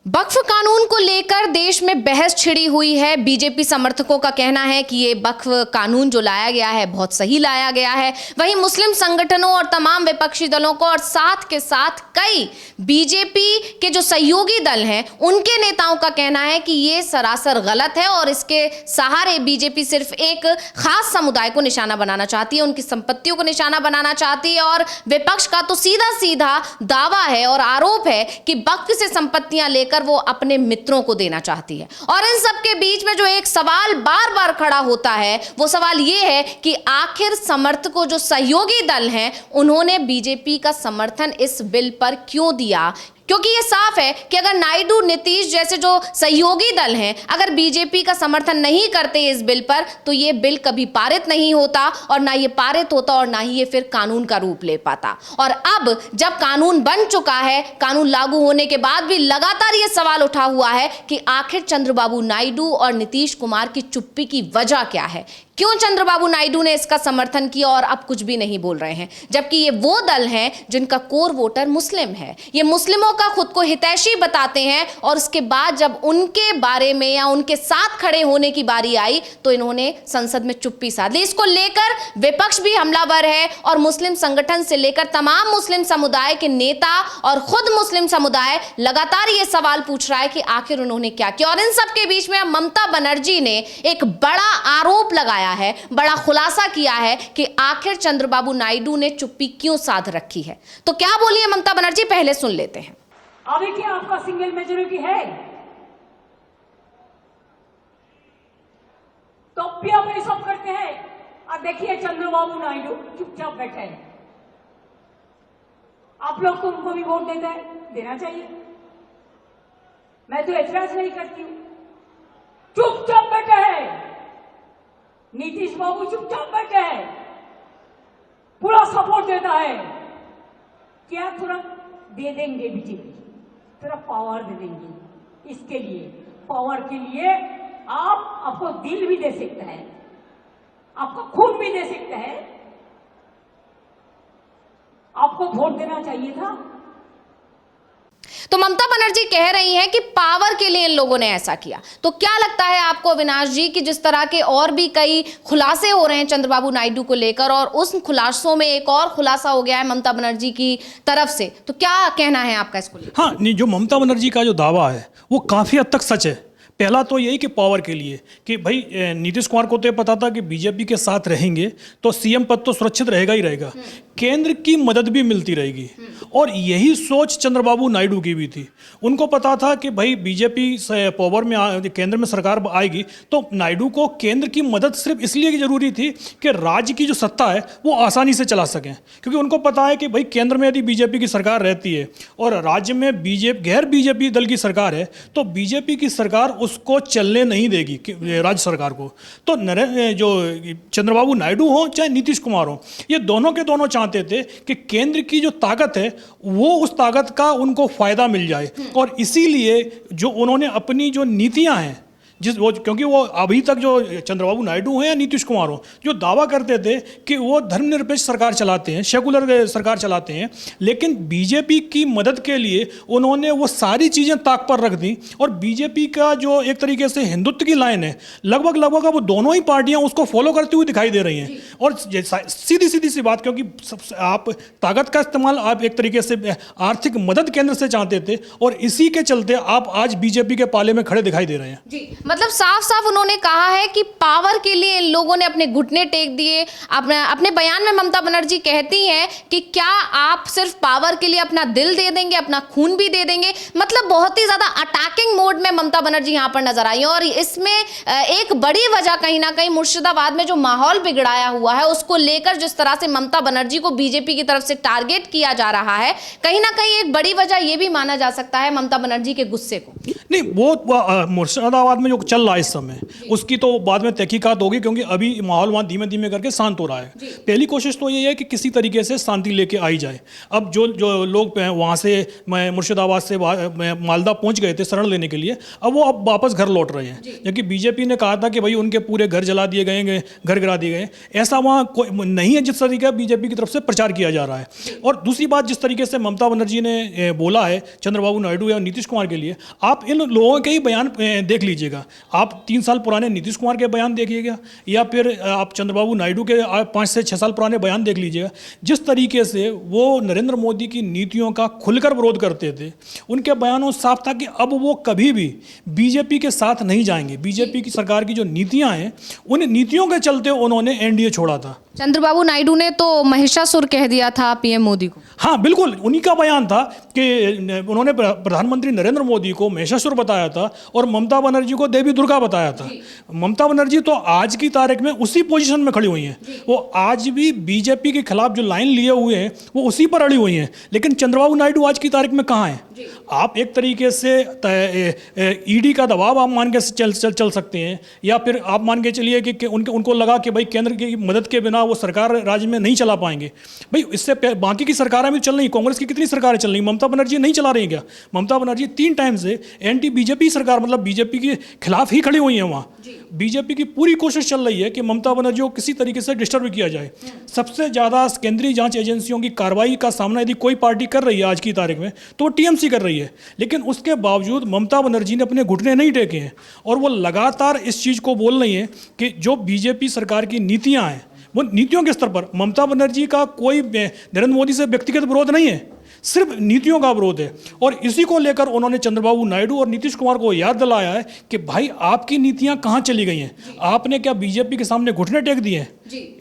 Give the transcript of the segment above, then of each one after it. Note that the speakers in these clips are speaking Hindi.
वक्फ कानून को लेकर देश में बहस छिड़ी हुई है। बीजेपी समर्थकों का कहना है कि ये वक्फ कानून जो लाया गया है बहुत सही लाया गया है। वहीं मुस्लिम संगठनों और तमाम विपक्षी दलों को और साथ के साथ कई बीजेपी के जो सहयोगी दल हैं उनके नेताओं का कहना है कि ये सरासर गलत है और इसके सहारे बीजेपी सिर्फ एक खास समुदाय को निशाना बनाना चाहती है, उनकी संपत्तियों को निशाना बनाना चाहती है। और विपक्ष का तो सीधा सीधा दावा है और आरोप है कि वक्फ से संपत्तियां लेकर वो अपने मित्रों को देना चाहती है। और इन सब के बीच में जो एक सवाल बार बार खड़ा होता है वो सवाल ये है कि आखिर समर्थकों जो सहयोगी दल हैं उन्होंने बीजेपी का समर्थन इस बिल पर क्यों दिया, क्योंकि ये साफ है कि अगर नायडू, नीतीश जैसे जो सहयोगी दल हैं अगर बीजेपी का समर्थन नहीं करते इस बिल पर तो ये बिल कभी पारित नहीं होता और ना ये पारित होता और ना ही ये फिर कानून का रूप ले पाता। और अब जब कानून बन चुका है, कानून लागू होने के बाद भी लगातार ये सवाल उठा हुआ है कि आखिर चंद्रबाबू नायडू और नीतीश कुमार की चुप्पी की वजह क्या है, क्यों चंद्रबाबू नायडू ने इसका समर्थन किया और अब कुछ भी नहीं बोल रहे हैं, जबकि ये वो दल हैं जिनका कोर वोटर मुस्लिम है। ये मुस्लिमों का खुद को हितैषी बताते हैं और उसके बाद जब उनके बारे में या उनके साथ खड़े होने की बारी आई तो इन्होंने संसद में चुप्पी साध ली। इसको लेकर विपक्ष भी हमलावर है और मुस्लिम संगठन से लेकर तमाम मुस्लिम समुदाय के नेता और खुद मुस्लिम समुदाय लगातार ये सवाल पूछ रहा है कि आखिर उन्होंने क्या किया। और इन सब के बीच में ममता बनर्जी ने एक बड़ा आरोप लगाया है, बड़ा खुलासा किया है कि आखिर चंद्रबाबू नायडू ने चुप्पी क्यों साध रखी है। तो क्या बोली है ममता बनर्जी, पहले सुन लेते हैं। अभी क्या आपका सिंगल मेजोरिटी है तो भी आप ये सब करते हैं। और देखिए चंद्रबाबू नायडू चुपचाप बैठे हैं। आप लोग को उनको भी वोट देना चाहिए। मैं तो एतराज नहीं करती हूं, चुपचाप बैठे हैं। नीतीश बाबू चुपचाप बैठे हैं, पूरा सपोर्ट देता है। क्या थोड़ा दे देंगे बीजेपी, थोड़ा पावर दे देंगे। इसके लिए पावर के लिए आपको दिल भी दे सकता है, आपको खून भी दे सकता है। आपको वोट देना चाहिए था। तो ममता बनर्जी कह रही हैं कि पावर के लिए इन लोगों ने ऐसा किया। तो क्या लगता है आपको अविनाश जी कि जिस तरह के और भी कई खुलासे हो रहे हैं चंद्रबाबू नायडू को लेकर और उस खुलासों में एक और खुलासा हो गया है ममता बनर्जी की तरफ से, तो क्या कहना है आपका इसको लेकर? हाँ, नहीं, जो ममता बनर्जी का जो दावा है वो काफ़ी हद तक सच है। पहला तो यही कि पावर के लिए कि भाई नीतीश कुमार को तो ये पता था कि बीजेपी के साथ रहेंगे तो सीएम पद तो सुरक्षित रहेगा ही रहेगा, केंद्र की मदद भी मिलती रहेगी। और यही सोच चंद्रबाबू नायडू की भी थी। उनको पता था कि भाई बीजेपी से पावर में केंद्र में सरकार आएगी तो नायडू को केंद्र की मदद सिर्फ इसलिए की जरूरी थी कि राज्य की जो सत्ता है वो आसानी से चला सकें, क्योंकि उनको पता है कि भाई केंद्र में यदि बीजेपी की सरकार रहती है और राज्य में गैर बीजेपी दल की सरकार है तो बीजेपी की सरकार उसको चलने नहीं देगी राज्य सरकार को। तो जो चंद्रबाबू नायडू हो चाहे नीतीश कुमार हो, ये दोनों के दोनों चाहते थे कि केंद्र की जो ताकत है वो उस ताकत का उनको फायदा मिल जाए। और इसीलिए जो उन्होंने अपनी जो नीतियां हैं क्योंकि वो अभी तक जो चंद्रबाबू नायडू हैं या नीतीश कुमार हो जो दावा करते थे कि वो धर्मनिरपेक्ष सरकार चलाते हैं, सेकुलर सरकार चलाते हैं, लेकिन बीजेपी की मदद के लिए उन्होंने वो सारी चीज़ें ताक पर रख दी। और बीजेपी का जो एक तरीके से हिंदुत्व की लाइन है लगभग वो दोनों ही पार्टियां उसको फॉलो करती हुई दिखाई दे रही हैं। और सीधी सी बात, क्योंकि आप ताकत का इस्तेमाल आप एक तरीके से आर्थिक मदद केंद्र से चाहते थे और इसी के चलते आप आज बीजेपी के पाले में खड़े दिखाई दे रहे हैं। जी, मतलब साफ साफ उन्होंने कहा है कि पावर के लिए इन लोगों ने अपने घुटने टेक दिए। अपने बयान में ममता बनर्जी कहती हैं कि क्या आप सिर्फ पावर के लिए अपना दिल दे देंगे, अपना खून भी दे देंगे। मतलब बहुत ही ज्यादा अटैकिंग मोड में ममता बनर्जी यहां पर नजर आई है। और इसमें एक बड़ी वजह कहीं ना कहीं मुर्शिदाबाद में जो माहौल बिगड़ाया हुआ है उसको लेकर जिस तरह से ममता बनर्जी को बीजेपी की तरफ से टारगेट किया जा रहा है, कहीं ना कहीं एक बड़ी वजह यह भी माना जा सकता है ममता बनर्जी के गुस्से को। नहीं, वो मुर्शिदाबाद में जो चल रहा है इस समय, उसकी तो बाद में तहकीकात होगी, क्योंकि अभी माहौल वहाँ धीमे धीमे करके शांत हो रहा है। पहली कोशिश तो ये है कि किसी तरीके से शांति लेके आई जाए। अब जो लोग वहाँ से मुर्शिदाबाद से मालदा पहुँच गए थे शरण लेने के लिए, अब वो अब वापस घर लौट रहे हैं, जबकि बीजेपी ने कहा था कि भाई उनके पूरे घर जला दिए गए, घर गिरा दिए गए। ऐसा वहाँ कोई नहीं है जिस तरीके बीजेपी की तरफ से प्रचार किया जा रहा है। और दूसरी बात, जिस तरीके से ममता बनर्जी ने बोला है चंद्रबाबू नायडू या नीतीश कुमार के लिए, आप इन लोगों के ही बयान देख लीजिएगा। आप 3 साल पुराने नीतीश कुमार के बयान देखिएगा, या फिर आप चंद्रबाबू नायडू के 5 से 6 साल पुराने बयान देख लीजिएगा। जिस तरीके से वो नरेंद्र मोदी की नीतियों का खुलकर विरोध करते थे, उनके बयानों से साफ था कि अब वो कभी भी बीजेपी के साथ नहीं जाएंगे। बीजेपी की सरकार की जो नीतियां हैं, उन नीतियों के चलते उन्होंने एनडीए छोड़ा था। चंद्रबाबू नायडू ने तो महिषासुर कह दिया था पीएम मोदी को। हाँ बिल्कुल, उन्हीं का बयान था कि उन्होंने प्रधानमंत्री नरेंद्र मोदी को महिषासुर बताया था और ममता बनर्जी को देवी दुर्गा बताया था। ममता बनर्जी तो आज की तारीख में उसी पोजीशन में खड़ी हुई हैं। वो आज भी बीजेपी के खिलाफ जो लाइन लिए हुए हैं वो उसी पर अड़ी हुई हैं। लेकिन चंद्रबाबू नायडू आज की तारीख में कहाँ हैं? आप एक तरीके से ईडी का दबाव आप मान के चल सकते हैं, या फिर आप मान के चलिए कि उनको लगा कि भाई केंद्र की मदद के बिना वो सरकार राज्य में नहीं चला पाएंगे। भाई इससे बाकी की सरकारें भी चल रही, कांग्रेस की कितनी सरकारें चल रही, ममता बनर्जी नहीं चला रही क्या? ममता बनर्जी 3 टाइम से एंटी बीजेपी सरकार, मतलब बीजेपी के खिलाफ ही खड़ी हुई है। वहाँ बीजेपी की पूरी कोशिश चल रही है कि ममता बनर्जी को किसी तरीके से डिस्टर्ब किया जाए। सबसे ज़्यादा केंद्रीय जांच एजेंसियों की कार्रवाई का सामना यदि कोई पार्टी कर रही है आज की तारीख में, तो वो टीएमसी कर रही है। लेकिन उसके बावजूद ममता बनर्जी ने अपने घुटने नहीं टेके हैं, और वो लगातार इस चीज़ को बोल रही हैं कि जो बीजेपी सरकार की नीतियाँ हैं, वो नीतियों के स्तर पर ममता बनर्जी का कोई नरेंद्र मोदी से व्यक्तिगत विरोध नहीं है, सिर्फ नीतियों का विरोध है। और इसी को लेकर उन्होंने चंद्रबाबू नायडू और नीतीश कुमार को याद दिलाया है कि भाई आपकी नीतियां कहां चली गई हैं, आपने क्या बीजेपी के सामने घुटने टेक दिए हैं?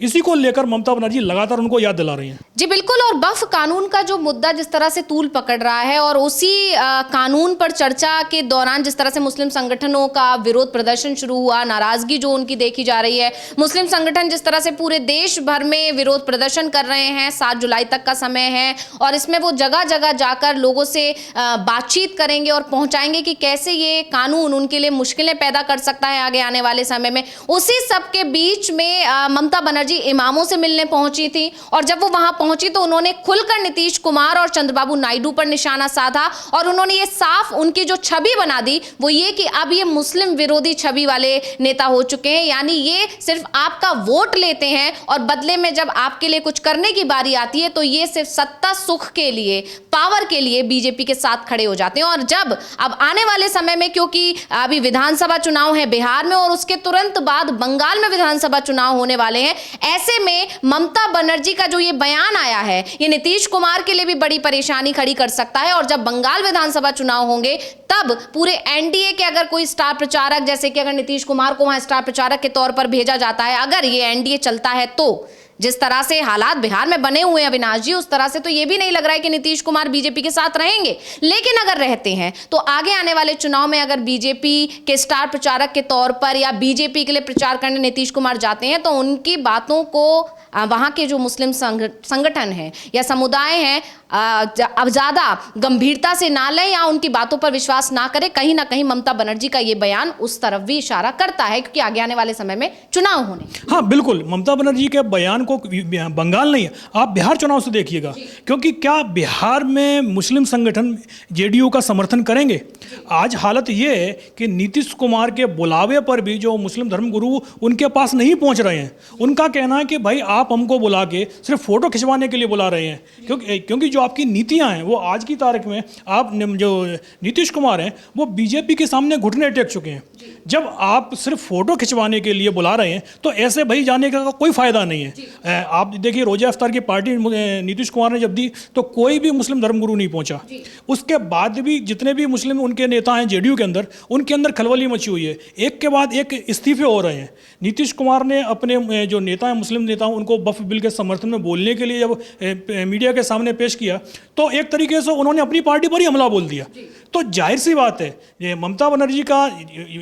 इसी को लेकर ममता बनर्जी लगातार उनको याद दिला रही हैं। जी बिल्कुल। और वक्फ कानून का जो मुद्दा जिस तरह से तूल पकड़ रहा है, और उसी कानून पर चर्चा के दौरान जिस तरह से मुस्लिम संगठनों का विरोध प्रदर्शन शुरू हुआ, नाराजगी जो उनकी देखी जा रही है, मुस्लिम संगठन जिस तरह से पूरे देश भर में विरोध प्रदर्शन कर रहे हैं, 7 जुलाई तक का समय है, और इसमें वो जगह जगह जाकर लोगों से बातचीत करेंगे और पहुंचाएंगे कि कैसे ये कानून उनके लिए मुश्किलें पैदा कर सकता है आगे आने वाले समय में। उसी सब के बीच में ममता बनर्जी इमामों से मिलने पहुंची थी, और जब वो वहां पहुंची तो उन्होंने खुलकर नीतीश कुमार और चंद्रबाबू नायडू पर निशाना साधा, और उन्होंने ये साफ उनकी जो छवि बना दी वो ये कि अब ये मुस्लिम विरोधी छवि वाले नेता हो चुके हैं। यानी ये सिर्फ आपका वोट लेते हैं, और बदले में जब आपके लिए कुछ करने की बारी आती है तो ये सिर्फ सत्ता सुख के लिए, पावर के लिए बीजेपी के साथ खड़े हो जाते हैं। और जब अब आने वाले समय में, क्योंकि अभी विधानसभा चुनाव है बिहार में, और उसके तुरंत बाद बंगाल में विधानसभा चुनाव होने वाले हैं, ऐसे में ममता बनर्जी का जो ये बयान आया है, ये नीतीश कुमार के लिए भी बड़ी परेशानी खड़ी कर सकता है। और जब बंगाल विधानसभा चुनाव होंगे तब पूरे एनडीए के अगर कोई स्टार प्रचारक, जैसे कि अगर नीतीश कुमार को वहां स्टार प्रचारक के तौर पर भेजा जाता है, अगर ये एनडीए चलता है, तो जिस तरह से हालात बिहार में बने हुए हैं अविनाश जी, उस तरह से तो ये भी नहीं लग रहा है कि नीतीश कुमार बीजेपी के साथ रहेंगे। लेकिन अगर रहते हैं तो आगे आने वाले चुनाव में अगर बीजेपी के स्टार प्रचारक के तौर पर या बीजेपी के लिए प्रचार करने नीतीश कुमार जाते हैं, तो उनकी बातों को वहाँ के जो मुस्लिम संगठन हैं या समुदाय हैं अब ज़्यादा गंभीरता से ना लें या उनकी बातों पर विश्वास ना करें। कहीं ना कहीं ममता बनर्जी का ये बयान उस तरफ भी इशारा करता है, क्योंकि आगे आने वाले समय में चुनाव होने। हाँ बिल्कुल, ममता बनर्जी के बयान को बंगाल नहीं, आप बिहार चुनाव से देखिएगा, क्योंकि क्या बिहार में मुस्लिम संगठन जेडीयू का समर्थन करेंगे? आज हालत ये है कि नीतीश कुमार के बुलावे पर भी जो मुस्लिम धर्मगुरु उनके पास नहीं पहुंच रहे हैं। उनका कहना है कि भाई आप हमको बुला के सिर्फ फोटो खिंचवाने के लिए बुला रहे हैं, क्योंकि जो आपकी नीतियां हैं वो आज की तारीख में आप जो नीतीश कुमार हैं वो बीजेपी के सामने घुटने टेक चुके हैं। जब आप सिर्फ फोटो खिंचवाने के लिए बुला रहे हैं तो ऐसे भाई जाने का कोई फायदा नहीं है। आप देखिए रोजा इफ्तार की पार्टी नीतीश कुमार ने जब दी तो कोई भी मुस्लिम धर्मगुरु नहीं पहुंचा। उसके बाद भी जितने भी मुस्लिम उनके नेता हैं जेडीयू के अंदर, उनके अंदर खलबली मची हुई है, एक के बाद एक इस्तीफे हो रहे हैं। नीतीश कुमार ने अपने जो नेता हैं मुस्लिम नेता उनको वक्फ बिल के समर्थन में बोलने के लिए जब मीडिया के सामने पेश किया तो एक तरीके से उन्होंने अपनी पार्टी पर ही हमला बोल दिया। तो जाहिर सी बात है ये ममता बनर्जी का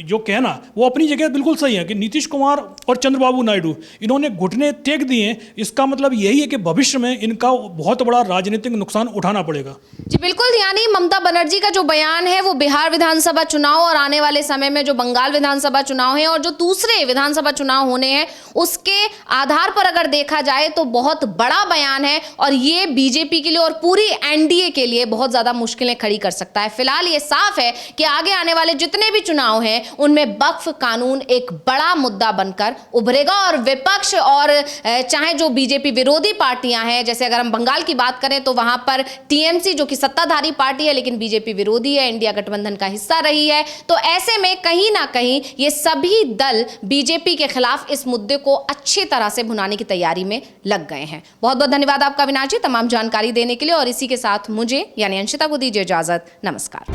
जो कहना वो अपनी जगह बिल्कुल सही है कि नीतीश कुमार और चंद्रबाबू नायडू इन्होंने घुटने टेक दिए हैं। इसका मतलब यही है कि भविष्य में इनका बहुत बड़ा राजनीतिक नुकसान उठाना पड़ेगा। जी बिल्कुल, यानी ममता बनर्जी का जो बयान है वो बिहार विधानसभा चुनाव और आने वाले समय में जो बंगाल विधानसभा चुनाव है और जो दूसरे विधानसभा चुनाव होने हैं उसके आधार पर अगर देखा जाए तो बहुत बड़ा बयान है और ये बीजेपी के लिए और पूरी एनडीए के लिए बहुत ज्यादा मुश्किलें खड़ी कर सकता है। फिलहाल ये साफ है कि आगे आने वाले जितने भी चुनाव हैं उनमें वक्फ कानून एक बड़ा मुद्दा बनकर उभरेगा और विपक्ष और चाहे जो बीजेपी विरोधी पार्टियां हैं, जैसे अगर हम बंगाल की बात करें तो वहां पर टीएमसी जो कि सत्ताधारी पार्टी है लेकिन बीजेपी विरोधी है, इंडिया गठबंधन का हिस्सा रही है, तो ऐसे में कहीं ना कहीं ये सभी दल बीजेपी के खिलाफ इस मुद्दे को अच्छी तरह से भुनाने की तैयारी में लग गए हैं। बहुत बहुत धन्यवाद आपका अविनाश जी तमाम जानकारी देने के लिए और इसी के साथ मुझे यानी अंशिता को दीजिए इजाजत। नमस्कार।